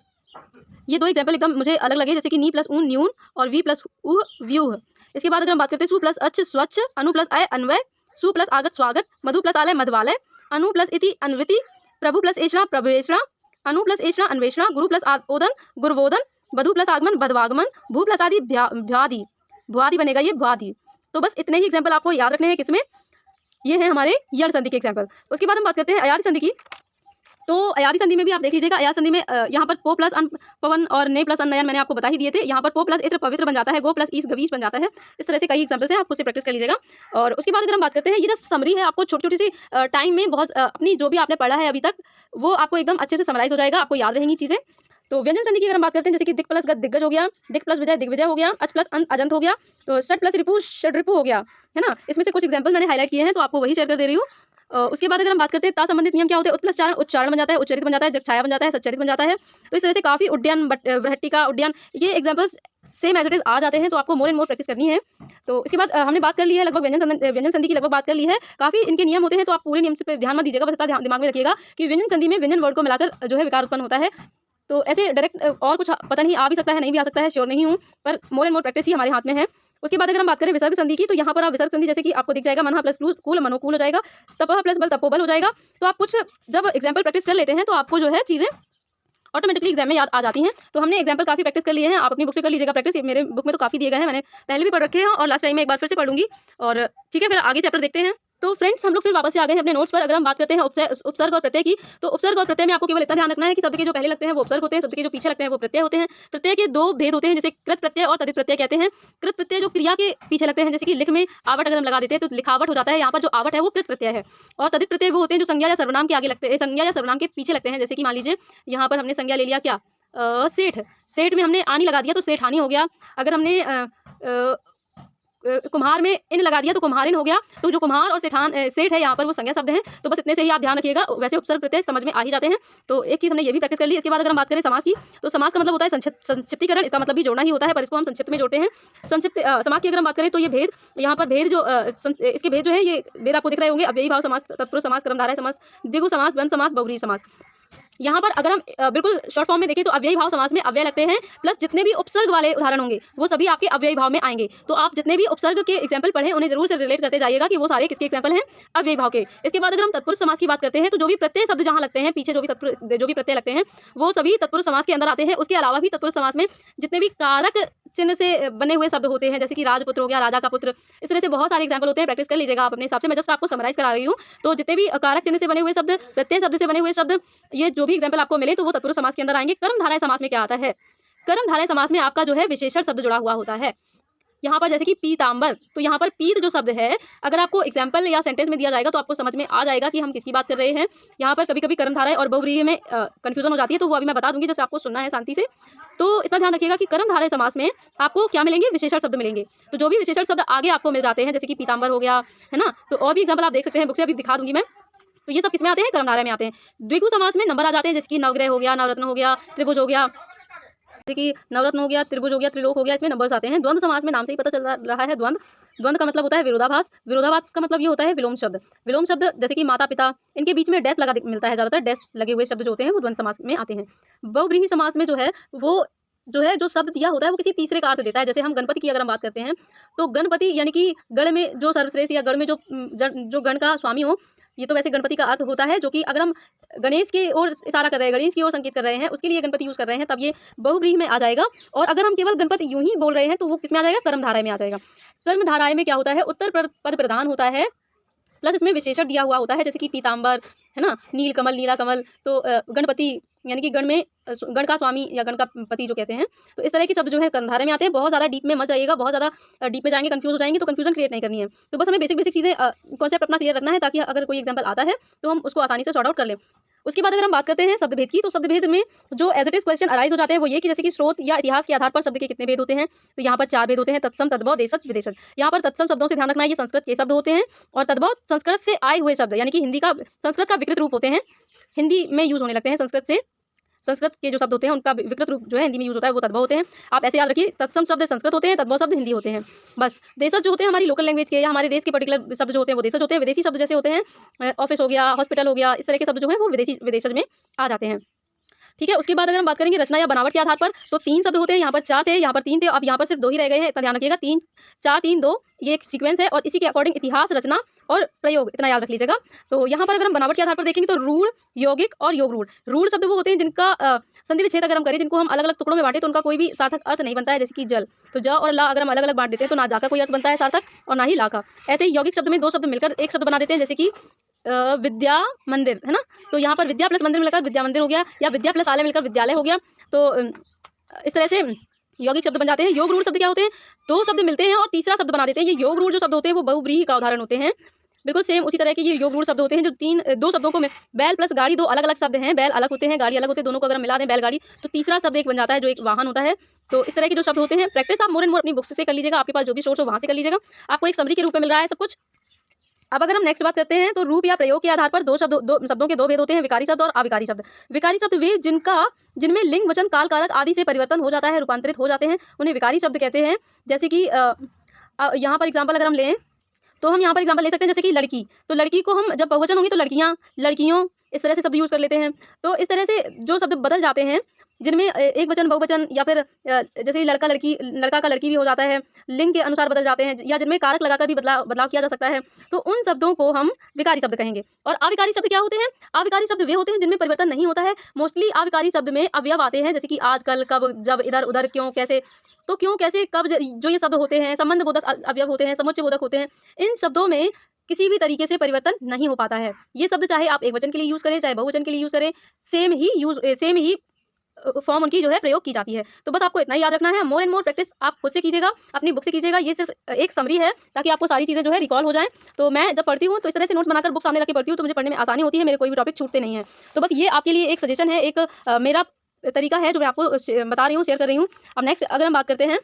Speaker 1: ये दो एग्जाम्पल एकदम मुझे अलग लगे, जैसे कि नी प्लस ऊन न्यून और वी प्लस उ व्यूह। इसके बाद अगर हम बात करते हैं सु प्लस अच्छ स्वच्छ, अनु प्लस आय अन्वय, सु प्लस आगत स्वागत, मधु प्लस आलय मधवालय, अनु प्लस इति अनवृति, प्रभु प्लस एषणा प्रभवेषणा, अनु प्लस एषणा अन्वेषणा, गुरु प्लस ओदन गुरुवोदन, वधु प्लस आगमन बधवागमन, भू प्लस आदि भ्यादि भ्वादि बनेगा, ये भ्वादि। तो बस इतने ही एग्जाम्पल आपको याद रखने हैं किसमें, ये है हमारे यड़ संधि के एग्जाम्पल। उसके बाद हम बात करते हैं अयादि संधि की। तो अयादि संधि में भी आप देख लीजिएगा, अयादि संधि में यहाँ पर पो प्लस अन पवन और ने प्लस अन नयन मैंने आपको बता ही दिए थे। यहाँ पर पो प्लस इत्र पवित्र बन जाता है, गो प्लस ईस गवीश बन जाता है। इस तरह से कई एग्जाम्पल्स हैं, आप उससे प्रैक्टिस कर लीजिएगा। और उसके बाद अगर हम बात करते हैं, ये जस्ट समरी है, आपको छोटी छोटी सी टाइम में बहुत अपनी जो भी आपने पढ़ा है अभी तक वो आपको एकदम अच्छे से समराइज हो जाएगा, आपको याद रहेंगी चीज़ें। तो व्यंजन संधि की अगर हम बात करते हैं, जैसे कि दिक प्लस गद दिग्गज हो गया, दिक प्लस विजय दिग्विजय हो गया, अच प्लस अन अजंत हो गया, तो षट प्लस रिपु षड रिपु हो गया, है ना। इसमें से कुछ एग्जाम्पल मैंने हाईलाइट किए हैं, तो आपको वही शेयर कर दे रही हूँ। उसके बाद अगर हम बात करते हैं ता संबंधित नियम क्या होते हैं, उत्प्लस चारण उच्चारण बन जाता है, उच्चरित बन जाता है, जगछाया बन जाता है, सच्चरित बन जाता है। तो इस तरह से काफी उड्डयन भट्टिका उड्डयन, ये examples same as it is आ जाते हैं, तो आपको मोर एंड मोर प्रैक्टिस करनी है। तो इसके बाद हमने बात कर ली है लगभग व्यंजन संधि की लगभग बात कर ली है। काफी इनके नियम होते हैं, तो आप पूरे नियम से ध्यान मत दीजिएगा, बस इतना दिमाग में रखिएगा कि व्यंजन संधि में व्यंजन वर्ड को मिलाकर जो है विकार उत्पन्न होता है। तो ऐसे डायरेक्ट और कुछ पता नहीं, आ भी सकता है नहीं भी आ सकता है, श्योर नहीं हूँ, पर मोर एंड मोर प्रैक्टिस ही हमारे हाथ में है। उसके बाद अगर हम बात करें विसर्ग संधि की, तो यहाँ पर आप विसर्ग संधि जैसे कि आपको दिख जाएगा, मनहा प्लस कूल मनोकूल हो जाएगा, तपह प्लस बल तपोबल हो जाएगा। तो आप कुछ जब एग्जाम्पल प्रैक्टिस कर लेते हैं तो आपको जो है चीज़ें ऑटोमेटिकली एग्जाम में याद आ जाती हैं। तो हमने एग्जाम्पल काफी प्रैक्टिस कर लिए हैं, आप अपनी बुक से कर लीजिएगा प्रैक्टिस। मेरे बुक में तो काफी दिए गए हैं, मैंने पहले भी पढ़ रखे हैं और लास्ट टाइम में एक बार फिर से पढ़ूंगी। और ठीक है, फिर आगे चैप्टर देखते हैं। तो फ्रेंड्स, हम लोग फिर वापस से आ गए हैं अपने नोट्स पर। अगर हम बात करते हैं उपसर्ग और प्रत्यय की, तो उपसर्ग और प्रत्यय में आपको केवल इतना ध्यान रखना है कि शब्द के जो पहले लगते हैं वो उपसर्ग होते हैं, शब्द के जो पीछे लगते हैं वो प्रत्यय होते हैं। प्रत्यय के दो भेद होते हैं, जैसे कृत प्रत्यय और तदित प्रत्यय कहते हैं। कृत प्रत्यय जो क्रिया के पीछे लगते हैं, जैसे कि लिख में आवट अगर हम लगा देते हैं तो लिखावट हो जाता है, यहाँ पर जो आवट है वो कृत प्रत्यय है। और तदित प्रत्यय वो होते हैं जो संज्ञा या सर्वनाम के आगे लगते हैं, संज्ञा या सर्वनाम के पीछे लगते हैं। जैसे कि मान लीजिए यहाँ पर हमने संज्ञा ले लिया क्या, सेठ, सेठ में हमने आनी लगा दिया तो सेठानी हो गया। अगर हमने कुम्हार में इन लगा दिया तो कुम्हारिन हो गया। तो जो कुम्हार और सेठ है यहाँ पर वो संज्ञा शब्द हैं। तो बस इतने से ही आप ध्यान रखिएगा, वैसे उपसर्ग प्रत्यय समझ में आ ही जाते हैं। तो एक चीज़ हमने ये भी प्रैक्टिस कर ली। इसके बाद अगर हम बात करें समास की, तो समास का मतलब होता है संक्षिप्तीकरण, इसका मतलब भी जोड़ना ही होता है, पर इसको हम संक्षिप्त में जोड़ते हैं। संक्षिप्त समास की अगर हम बात करें तो ये भेद, यहाँ पर भेद जो इसके भेद जो है, ये भेद आपको दिख रहे होंगे, अव्ययी भाव समास, तत्पुरुष समास, कर्मधारय समास, द्विगु समास, द्वंद्व समास, बहुव्रीहि समास। यहाँ पर अगर हम बिल्कुल शॉर्ट फॉर्म में देखें तो अव्ययी भाव समास में अव्यय लगते हैं, प्लस जितने भी उपसर्ग वाले उदाहरण होंगे वो सभी आपके अव्ययी भाव में आएंगे। तो आप जितने भी उपसर्ग के एग्जाम्पल पढ़ें उन्हें जरूर से रिलेट करते जाइएगा कि वो सारे किसके एग्जाम्पल हैं, अव्ययी भाव के। इसके बाद अगर हम तत्पुरुष समास की बात करते हैं, तो जो भी प्रत्यय शब्द जहाँ लगते हैं, पीछे जो भी प्रत्यय लगते हैं वो सभी तत्पुरुष समास के अंदर आते हैं। उसके अलावा भी तत्पुरुष समास में जितने भी कारक चिन्ह से बने हुए शब्द होते हैं, जैसे कि राजपुत्र हो गया, राजा का पुत्र, इस तरह से बहुत सारे एग्जाम्पल होते हैं। प्रैक्टिस कर लीजिएगा आप अपने हिसाब से, मैं जस्ट आपको समराइज करा रही हूँ। तो जितने भी कारक चिन्ह से बने हुए शब्द, प्रत्यय शब्द से बने हुए शब्द, ये जो भी एग्जाम्पल आपको मिले तो वो तत्पुरुष समास के अंदर आएंगे। कर्मधारय समास में क्या आता है, कर्मधारय समास में आपका जो है विशेषण शब्द जुड़ा हुआ होता है। यहाँ पर जैसे कि पीतांबर, तो यहाँ पर पीत जो शब्द है, अगर आपको एग्जाम्पल या सेंटेंस में दिया जाएगा तो आपको समझ में आ जाएगा कि हम किसकी बात कर रहे हैं। यहाँ पर कभी कभी कर्मधारय और बहुव्रीहि में कंफ्यूजन हो जाती है, तो वो अभी मैं बता दूंगी, जैसे आपको सुनना है शांति से। तो इतना ध्यान रखिएगा कि कर्मधारय समास में आपको क्या मिलेंगे, विशेषण शब्द मिलेंगे। तो जो भी विशेषण शब्द आगे आपको मिल जाते हैं, जैसे कि पीतांबर हो गया, है ना, तो और भी एग्जाम्पल आप देख सकते हैं, बुक से अभी दिखा दूंगी मैं। तो ये सब किसमें आते हैं, कर्मधारय में आते हैं। द्विगु समास में नंबर आ जाते हैं, जैसे कि नवग्रह हो गया, नवरत्न हो गया, त्रिभुज हो गया, जैसे कि नवरत्न हो गया, त्रिभुज हो गया, त्रिलोक हो गया, इसमें नंबर्स आते हैं। द्वंद्व समास में नाम से ही पता चल रहा है, द्वंद्व का मतलब होता है विरोधाभास, विरोधाभास का मतलब ये होता है विलोम शब्द। विलोम शब्द जैसे कि माता पिता, इनके बीच में डैश लगा मिलता है, ज्यादातर डैश लगे हुए शब्द जो होते हैं वो द्वंद्व समास में आते हैं। बहुव्रीहि समास में जो है वो जो शब्द दिया होता है वो किसी तीसरे का अर्थ देता है। जैसे हम गणपति की अगर हम बात करते हैं, तो गणपति यानी कि गण में जो सर्वश्रेष्ठ या गण में जो गण का स्वामी हो, ये तो वैसे गणपति का अर्थ होता है, जो कि अगर हम गणेश की ओर इशारा कर रहे हैं, गणेश की ओर संकेत कर रहे हैं, उसके लिए गणपति यूज कर रहे हैं, तब ये बहुव्रीहि में आ जाएगा। और अगर हम केवल गणपति यूं ही बोल रहे हैं तो वो किसमें आ जाएगा, कर्मधारय में आ जाएगा। कर्मधारय में क्या होता है, उत्तर पद प्रधान होता है, प्लस इसमें विशेषण दिया हुआ होता है, जैसे कि पीतांबर, है ना, नील कमल, नीला कमल। तो गणपति यानी कि गण में गण का स्वामी या गण का पति जो कहते हैं। तो इस तरह के शब्द जो है कर्मधारय में आते हैं। बहुत ज़्यादा डीप में मत जाइएगा, बहुत ज़्यादा डीप में जाएंगे कंफ्यूज हो जाएंगे, तो कंफ्यूजन क्रिएट नहीं करनी है। तो बस हमें बेसिक बेसिक चीज़ें कॉन्सेप्ट अपना क्लियर रखना है, ताकि अगर कोई एग्जाम्पल आता है तो हम उसको आसानी से सॉर्ट आउट कर लें। उसके बाद अगर हम बात करते हैं शब्द भेद की, तो शब्द भेद में जो as it is question arise हो जाते हैं वो ये कि जैसे कि स्रोत या इतिहास के आधार पर शब्द के कितने भेद होते हैं। तो यहाँ पर 4 भेद होते हैं, तत्सम, तद्भव, देशज, विदेशज। यहाँ पर तत्सम शब्दों से ध्यान रखना है, ये संस्कृत के शब्द होते हैं, और तद्भव संस्कृत से आए हुए शब्द, यानी कि हिंदी का संस्कृत का विकृत रूप होते हैं, हिंदी में यूज होने लगते हैं संस्कृत से। संस्कृत के जो शब्द होते हैं उनका विकृत रूप जो है हिंदी में यूज होता है वो तद्भव होते हैं। आप ऐसे याद रखिए, तत्सम शब्द संस्कृत होते हैं, तद्भव शब्द हिंदी होते हैं। बस देशज जो होते हैं हमारी लोकल लैंग्वेज के या हमारे देश के पर्टिकुलर शब्द जो होते हैं वो देशज होते हैं। विदेशी शब्द जैसे होते हैं ऑफिस हो गया, हॉस्पिटल हो गया, इस तरह के शब्द जो है वो विदेशज में आ जाते हैं। ठीक है, उसके बाद अगर हम बात करेंगे रचना या बनावट के आधार पर, तो 3 शब्द होते हैं, यहाँ पर 4 थे, यहाँ पर 3 थे, अब यहाँ पर सिर्फ 2 ही रह गए हैं। इतना ध्यान रखिएगा, 3 4 3 2 ये एक सीक्वेंस है, और इसी के अकॉर्डिंग इतिहास, रचना और प्रयोग, इतना याद रख लीजिएगा। तो यहाँ पर अगर हम बनावट के आधार पर देखेंगे तो रूढ़, यौगिक और योग रूढ़। रूढ़ शब्द वो होते हैं जिनका संधि विच्छेद अगर हम करें, जिनको हम अलग अलग टुकड़ों में बांटे तो उनका कोई भी सार्थक अर्थ नहीं बनता है, जैसे कि जल। तो ज और ला अगर हम अलग अलग बांट देते हैं तो ना जा का कोई अर्थ बनता है सार्थक, और ना ही ला का। ऐसे ही यौगिक शब्द में 2 शब्द मिलकर एक शब्द बना देते हैं, जैसे कि विद्या मंदिर, है ना। तो यहाँ पर विद्या प्लस मंदिर मिलकर विद्या मंदिर हो गया, या विद्या प्लस आलय मिलकर विद्यालय हो गया। तो इस तरह से यौगिक शब्द बन जाते हैं। योग रूढ़ शब्द क्या होते हैं, 2 शब्द मिलते हैं और तीसरा शब्द बना देते हैं। ये योग रूढ़ जो शब्द होते हैं वो बहुव्रीहि का उदाहरण होते हैं। बिल्कुल सेम उसी तरह के ये योग रूढ़ शब्द होते हैं जो 2 शब्दों को बैल प्लस गाड़ी, 2 अलग अलग शब्द हैं, बैल अलग होते हैं, गाड़ी अलग होते हैं, दोनों को अगर हम मिला दें बैलगाड़ी, तो तीसरा शब्द एक बन जाता है जो एक वाहन होता है। तो इस तरह के जो शब्द होते हैं, प्रैक्टिस आप मोर एंड मोर अपनी बुक्स से कर लीजिएगा, आपके पास जो भी सोर्स हो वहाँ से कर लीजिएगा, आपको एक समरी के रूप में मिल रहा है सब कुछ। अब अगर हम नेक्स्ट बात करते हैं, तो रूप या प्रयोग के आधार पर 2 शब्दों के 2 भेद होते हैं, विकारी शब्द और अविकारी शब्द। विकारी शब्द वे जिनमें लिंग, वचन, काल, कारक आदि से परिवर्तन हो जाता है, रूपांतरित हो जाते हैं, उन्हें विकारी शब्द कहते हैं। जैसे कि यहाँ पर एग्जाम्पल अगर हम लें, तो हम यहाँ पर एग्जाम्पल ले सकते हैं, जैसे कि लड़की, तो लड़की को हम जब बहुवचन होंगी तो लड़कियाँ, लड़कियों, इस तरह से शब्द यूज़ कर लेते हैं। तो इस तरह से जो शब्द बदल जाते हैं, जिनमें एक वचन, बहुवचन, या फिर जैसे लड़का लड़की, लड़का का लड़की भी हो जाता है, लिंग के अनुसार बदल जाते हैं, या जिनमें कारक लगाकर भी बदलाव किया जा सकता है, तो उन शब्दों को हम विकारी शब्द कहेंगे। और अविकारी शब्द क्या होते हैं, अविकारी शब्द वे होते हैं जिनमें परिवर्तन नहीं होता है। मोस्टली अविकारी शब्द में अवयव आते हैं, जैसे कि आज, कल, कब, जब, इधर, उधर, क्यों, कैसे। तो क्यों, कैसे, कब जो ये शब्द होते हैं संबंध बोधक अवयव होते हैं, समुच्चय बोधक होते हैं। इन शब्दों में किसी भी तरीके से परिवर्तन नहीं हो पाता है। ये शब्द चाहे आप एक वचन के लिए यूज़ करें, चाहे बहुवचन के लिए यूज़ करें, सेम ही फॉर्म उनकी जो है प्रयोग की जाती है। तो बस आपको इतना ही याद रखना है। मोर एंड मोर प्रैक्टिस आप खुद से कीजिएगा, अपनी बुक से कीजिएगा। ये सिर्फ एक समरी है ताकि आपको सारी चीज़ें जो है रिकॉल हो जाएं। तो मैं जब पढ़ती हूँ तो इस तरह से नोट्स बनाकर बुक सामने रख के पढ़ती हूँ, तो मुझे पढ़ने में आसानी होती है, मेरे कोई भी टॉपिक छूटते नहीं है। तो बस ये आपके लिए एक सजेशन है, एक मेरा तरीका है जो मैं आपको बता रही हूँ, शेयर कर रही हूँ। अब नेक्स्ट अगर हम बात करते हैं,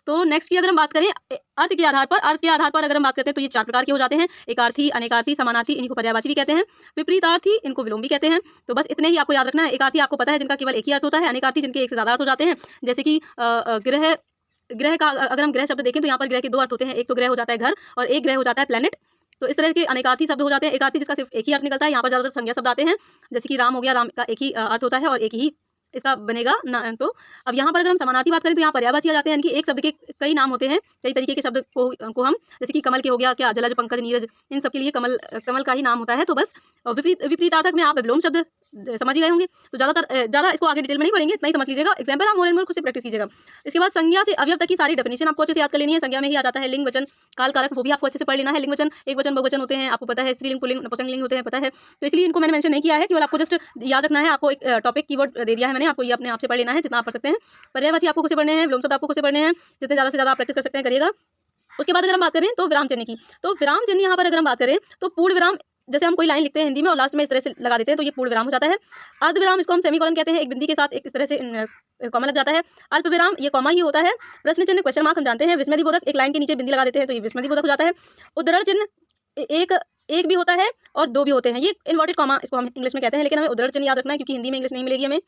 Speaker 1: तो नेक्स्ट की अगर हम बात करें अर्थ के आधार पर अगर हम बात करते हैं, तो ये 4 प्रकार के हो जाते हैं। एकार्थी, अनेकार्थी, समानार्थी, इनको पर्यायवाची भी कहते हैं। विपरीतार्थी, इनको विलोम भी कहते हैं। तो बस इतने ही आपको याद रखना है। एकार्थी आपको पता है जिनका केवल एक ही अर्थ होता है, अनेकार्थी जिनके एक से ज़्यादा अर्थ हो जाते हैं, जैसे कि ग्रह का अगर हम ग्रह शब्द देखें तो यहाँ पर ग्रह के 2 अर्थ होते हैं, एक तो ग्रह हो जाता है घर और एक ग्रह हो जाता है प्लेनेट। तो इस तरह के अनेकार्थी शब्द हो जाते हैं। एकार्थी जिसका सिर्फ एक ही अर्थ निकलता है, यहाँ पर ज़्यादातर संज्ञा शब्द आते हैं, जैसे कि राम हो गया, राम का एक ही अर्थ होता है और एक ही इसका बनेगा ना। तो अब यहाँ पर अगर हम समानार्थी बात करें तो यहाँ पर्यायवाची आ जाते हैं, यानी कि एक शब्द के कई नाम होते हैं, कई तरीके के शब्द को हम, जैसे कि कमल के हो गया, क्या जलज, पंकज, नीरज, इन सब के लिए कमल का ही नाम होता है। तो बस विपरीतार्थक में आप विलोम शब्द समझ ही गए होंगे, तो ज़्यादा इसको आगे डिटेल में नहीं पढ़ेंगे, इतना ही समझ लीजिएगा। एग्जाम्पल आप मोर एंड मोर खुद से प्रैक्टिस कीजिएगा। इसके बाद संज्ञा से अवयव तक की सारी डेफिनेशन आपको अच्छे से याद कर लेनी है। संज्ञा में ही आ जाता है लिंग, वचन, काल, कारक, वो भी आपको अच्छे से पढ़ लेना है। लिंग वचन, एक वचन, बहुवचन होते हैं, आपको पता है, स्त्रीलिंग, पुल्लिंग, नपुंसकलिंग होते हैं, पता है। तो इसलिए इनको मैंने मेंशन नहीं किया है, केवल आपको जस्ट याद रखना है। आपको एक टॉपिक कीवर्ड दे दिया है मैंने, आपको ये अपने आप से पढ़ लेना है जितना आप पढ़ सकते हैं। पर्यायवाची आपको खुद से पढ़ने हैं, विलोम शब्द आपको खुद से पढ़ने हैं, जितने ज़्यादा से ज़्यादा प्रैक्टिस कर सकते हैं करिएगा। उसके बाद अगर हम बात करें तो विराम चिन्ह की, तो विराम चिन्ह यहाँ पर अगर हम बात करें तो पूर्ण विराम, जैसे हम कोई लाइन लिखते हैं हिंदी में और लास्ट में इस तरह से लगा देते हैं तो ये पूर्ण विराम हो जाता है। अर्ध विराम, इसको हम सेमीकोलन कहते हैं, एक बिंदी के साथ एक इस तरह से कॉमा लग जाता है। अल्प विराम, ये कॉमा ही होता है। प्रश्न चिन्ह, क्वेश्चन मार्क हम जानते हैं। विस्मृति बोधक, एक लाइन के नीचे बिंदी लगा देते हैं तो ये विस्मृति बोधक हो जाता है। उद्धरण चिन्ह एक भी होता है और 2 भी होते हैं, ये इन्वर्टेड कॉमा इसको हम इंग्लिश में कहते हैं, लेकिन हमें उद्धरण चिन्ह याद रखना है क्योंकि हिंदी में इंग्लिश नहीं मिलेगी हमें।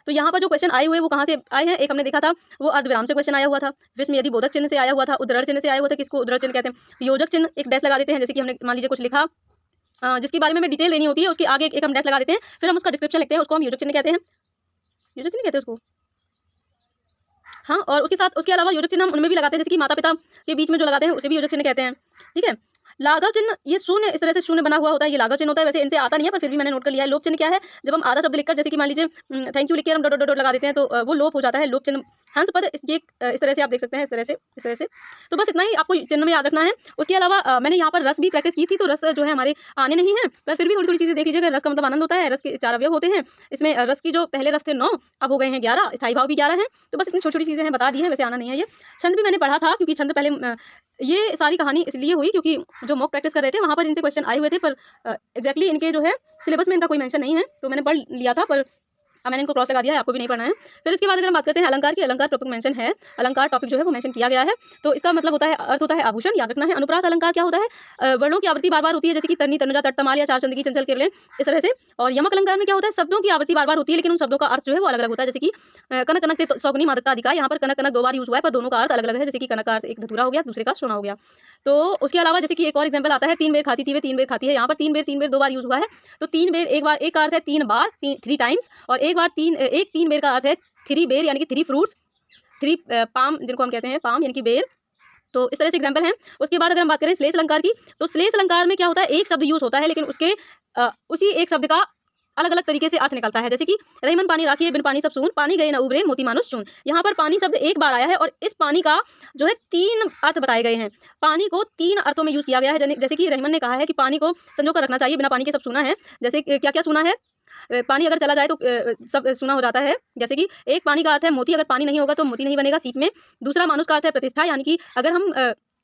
Speaker 1: तो यहाँ पर जो क्वेश्चन आए हुए वो कहाँ से आए हैं, एक हमने देखा था वो अर्धविराम से क्वेश्चन आया हुआ था, विस्मयदी बोधक चिन्ह से आया हुआ था, उद्धरण चिन्ह से आया हुआ था, किसको उद्धरण चिन्ह कहते हैं। योजक चिन्ह, एक डैश लगा देते हैं, जैसे कि हमने मान लीजिए कुछ लिखा जिसके बारे में हमें डिटेल लेनी होती है, उसके आगे एक हम डैश लगा देते हैं, फिर हम उसका डिस्क्रिप्शन लिखते हैं, उसको हम योजक चिन्ह कहते हैं। योजक चिन्ह कहते हैं उसको, हाँ। और उसके अलावा योजक चिन्ह हम उनमें भी लगाते हैं, जैसे कि माता पिता के बीच में जो लगाते हैं उसे भी योजक चिन्ह कहते हैं, ठीक है। लाघव चिन्ह, ये शून्य इस तरह से शून्य बना हुआ होता है, ये लाघव चिन्ह होता है। वैसे इनसे आता नहीं है पर फिर भी मैंने नोट कर लिया है। लोप चिन्ह क्या है? जब हम आधा शब्द लिखकर, जैसे कि मान लीजिए थैंक यू लिख के हम डॉट डॉट डॉट लगा देते हैं तो वो लोप हो जाता है, लोप चिन्ह। हंस पद, ये इस तरह से आप देख सकते हैं, इस तरह से। तो बस इतना ही आपको चिन्ह में याद रखना है। उसके अलावा मैंने यहाँ पर रस भी प्रैक्टिस की थी, तो रस जो है हमारे आने नहीं है, पर फिर भी थोड़ी थोड़ी चीज़ें देख लीजिएगा। रस का मतलब आनंद होता है, रस के 4 अवयव होते हैं। इसमें रस की जो पहले रस थे 9, अब हो गए हैं 11, स्थायी भाव भी 11 हैं। तो बस इतनी छोटी छोटी चीज़ें हैं, बता दी है, वैसे आना नहीं है ये। छंद भी मैंने पढ़ा था, क्योंकि छंद पहले ये सारी कहानी इसलिए हुई क्योंकि जो मॉक प्रैक्टिस कर रहे थे वहाँ पर इनसे क्वेश्चन आए हुए थे, पर एग्जैक्टली इनके जो है सिलेबस में इनका कोई मेंशन नहीं है, तो मैंने पढ़ लिया था, पर अब मैंने इनको क्रॉस लगा दिया है, आपको भी नहीं पढ़ना है। फिर इसके बाद अगर हम बात करते हैं अलंकार की, अलंकार टॉपिक मेंशन है, अलंकार टॉपिक जो है वो मेंशन किया गया है। तो इसका मतलब होता है, अर्थ होता है आभूषण, याद रखना है। अनुप्रास अलंकार क्या होता है? वर्णों की आवृत्ति बार बार होती है, जैसे कि तरनी, तनुजा, तट, तमाल या चार चंद की, चंचल, किरलें, इस तरह से। और यमक अलंकार में क्या होता है? शब्दों की आवृत्ति बार बार होती है, लेकिन उन शब्दों का अर्थ जो है वो अलग अलग होता है, जैसे कि कनक, कनक ते सौगनी मादकता अधिकार। यहाँ पर कनक कनक 2 बार यूज हुआ है, पर दोनों का अर्थ अलग अलग है। जैसे कि कनक का अर्थ एक धतूरा हो गया, दूसरे का सोना हो गया। तो उसके अलावा जैसे कि एक और एग्जाम्पल आता है, 3 बेर खाती थी वे 3 बेर खाती है। यहाँ पर 3 बेर 2 बार यूज हुआ है, तो 3 बेर एक बार, एक का अर्थ है 3 बार, 3 टाइम्स, और एक बार 3 बेर का अर्थ है 3 बेर, यानी कि 3 फ्रूट्स, 3 पाम, जिनको हम कहते हैं पाम यानी कि बेर। तो इस तरह से एग्जाम्पल हैं। उसके बाद अगर हम बात करें श्लेष अलंकार की, तो श्लेष अलंकार में क्या होता है? एक शब्द यूज होता है, लेकिन उसके उसी एक शब्द का अलग अलग तरीके से अर्थ निकलता है। जैसे कि रहीमन पानी राखिए, बिन पानी सब सून, पानी गए न उबरे, मोती मानुष चून। यहाँ पर पानी शब्द एक बार आया है, और इस पानी का जो है 3 अर्थ बताए गए हैं। पानी को 3 अर्थों में यूज किया गया है। जैसे कि रहीमन ने कहा है कि पानी को संजो कर रखना चाहिए, बिना पानी के सब सूना है। जैसे क्या क्या सूना है? पानी अगर चला जाए तो सब सूना हो जाता है। जैसे कि एक पानी का अर्थ है मोती, अगर पानी नहीं होगा तो मोती नहीं बनेगा सीप में। दूसरा मानुष का अर्थ है प्रतिष्ठा, यानी कि अगर हम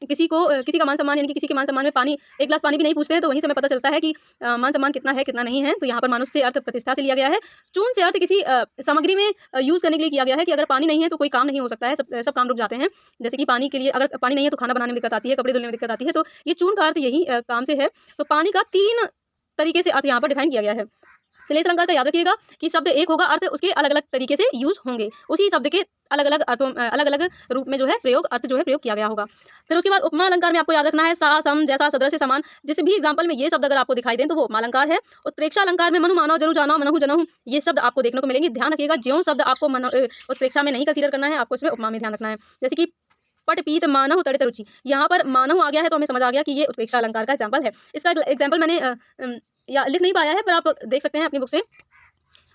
Speaker 1: किसी का मान सम्मान, यानी कि किसी के मान सम्मान में पानी, एक गिलास पानी भी नहीं पूछते हैं, तो वहीं से हमें पता चलता है कि मान सम्मान कितना है कितना नहीं है। तो यहाँ पर मानुष से अर्थ प्रतिष्ठा से लिया गया है। चून से अर्थ किसी सामग्री में यूज करने के लिए किया गया है, कि अगर पानी नहीं है तो कोई काम नहीं हो सकता है, सब काम रुक जाते हैं। जैसे कि पानी के लिए, अगर पानी नहीं है तो खाना बनाने में दिक्कत आती है, कपड़े धुलने में दिक्कत आती है। तो ये चून का अर्थ यही काम से है। तो पानी का 3 तरीके से अर्थ यहाँ पर डिफाइन किया गया है। श्लेष अलंकार का याद रखिएगा कि शब्द एक होगा, अर्थ उसके अलग अलग तरीके से यूज होंगे, उसी शब्द के अलग अलग अर्थों, अलग अलग रूप में जो है प्रयोग, अर्थ जो है प्रयोग किया गया होगा। फिर उसके बाद उपमा अलंकार में आपको याद रखना है सा, सम, जैसा, सदृश, समान। जिस भी एग्जाम्पल में ये शब्द अगर आपको दिखाई दें तो वो उपमा अलंकार है। उत्प्रेक्षा अलंकार में मनु मानव, जनु जानो, मनहु जनहु, ये शब्द आपको देखने को मिलेंगे। ध्यान रखिएगा, ज्यों शब्द आपको उत्प्रेक्षा में नहीं कंसीडर करना है, आपको इसमें उपमा में ध्यान रखना है। जैसे कि पट, पीत, मानव, तड़ित, रुचि, यहाँ पर मानव आ गया है तो हमें समझ आ गया कि ये उत्प्रेक्षा अलंकार का एग्जाम्पल है। इसका एग्जाम्पल मैंने या लिख नहीं पाया है, पर आप देख सकते हैं अपनी बुक से।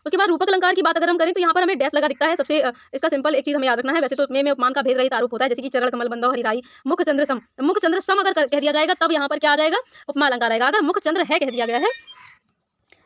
Speaker 1: उसके बाद रूपक अलंकार की बात अगर हम करें तो यहाँ पर हमें डैश लगा दिखता है। सबसे इसका सिंपल एक चीज हमें याद रखना है। वैसे तो में उपमान का भेद रहित आरोप होता है, जैसे कि चरण, कमल, बंधव, हरिराई, मुख, चंद्र, सम। मुख, चंद्र, सम अगर कह दिया जाएगा तब यहाँ पर क्या आ जाएगा? उपमा अलंकार आएगा। अगर मुख, चंद्र है कह दिया गया है,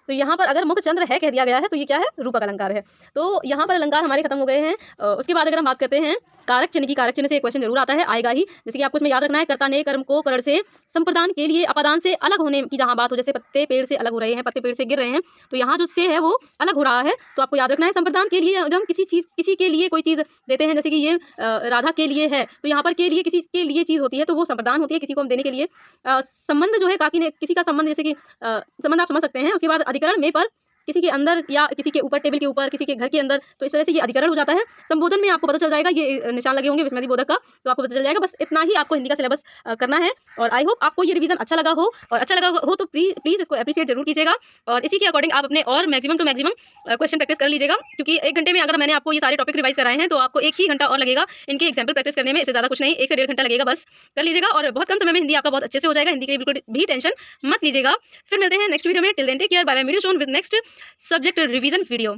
Speaker 1: तो यहाँ पर अगर मुख, चंद्र है कह दिया गया है, तो ये क्या है? रूपक अलंकार है। तो यहाँ पर अलंकार हमारे खत्म हो गए हैं। उसके बाद अगर हम बात करते हैं कारक चिन्ह की, कारक चिन्ह से एक क्वेश्चन जरूर आता है, आएगा ही। जैसे कि आपको इसमें याद रखना है, कर्ता ने कर्म को करण से संप्रदान के लिए अपादान से अलग होने की जहाँ बात हो, जैसे पत्ते पेड़ से अलग हो रहे हैं, पत्ते पेड़ से गिर रहे हैं, तो यहाँ जो से है वो अलग हो रहा है, तो आपको याद रखना है संप्रदान के लिए। जब हम किसी के लिए कोई चीज़ देते हैं, जैसे कि ये राधा के लिए है, तो यहाँ पर के लिए किसी के लिए चीज़ होती है, तो वो संप्रदान होती है, किसी को हम देने के लिए। संबंध जो है, काकी ने किसी का संबंध, जैसे कि संबंध आप समझ सकते हैं। उसके बाद अधिकरण में पर, किसी के अंदर या किसी के ऊपर, टेबल के ऊपर, किसी के घर के अंदर, तो इस तरह से ये अधिकरण हो जाता है। संबोधन में आपको पता चल जाएगा, ये निशान लगे होंगे विस्मृति बोधक का, तो आपको पता चल जाएगा। बस इतना ही आपको हिंदी का सिलेबस करना है। और आई होप आपको ये रिवीजन अच्छा लगा हो, और अच्छा लगा हो तो प्लीज़ इसको अप्रिशिएट जरूर कीजिएगा, और इसी के अकॉर्डिंग आप अपने और maximum to maximum question practice कर लीजिएगा, क्योंकि 1 घंटे में अगर मैंने आपको ये सारे टॉपिक रिवाइज कराए हैं तो आपको 1 ही घंटा और लगेगा इनके एग्जाम्पल प्रैक्टिस करने में। इससे ज़्यादा कुछ नहीं, 1 से 1.5 घंटा लगेगा, बस कर लीजिएगा, और बहुत कम समय में हिंदी आपका बहुत अच्छे से हो जाएगा। हिंदी के लिए बिल्कुल भी टेंशन मत लीजिएगा। फिर मिलते हैं नेक्स्ट वीडियो में। Till then take care, bye bye, meet you soon with next subject revision video.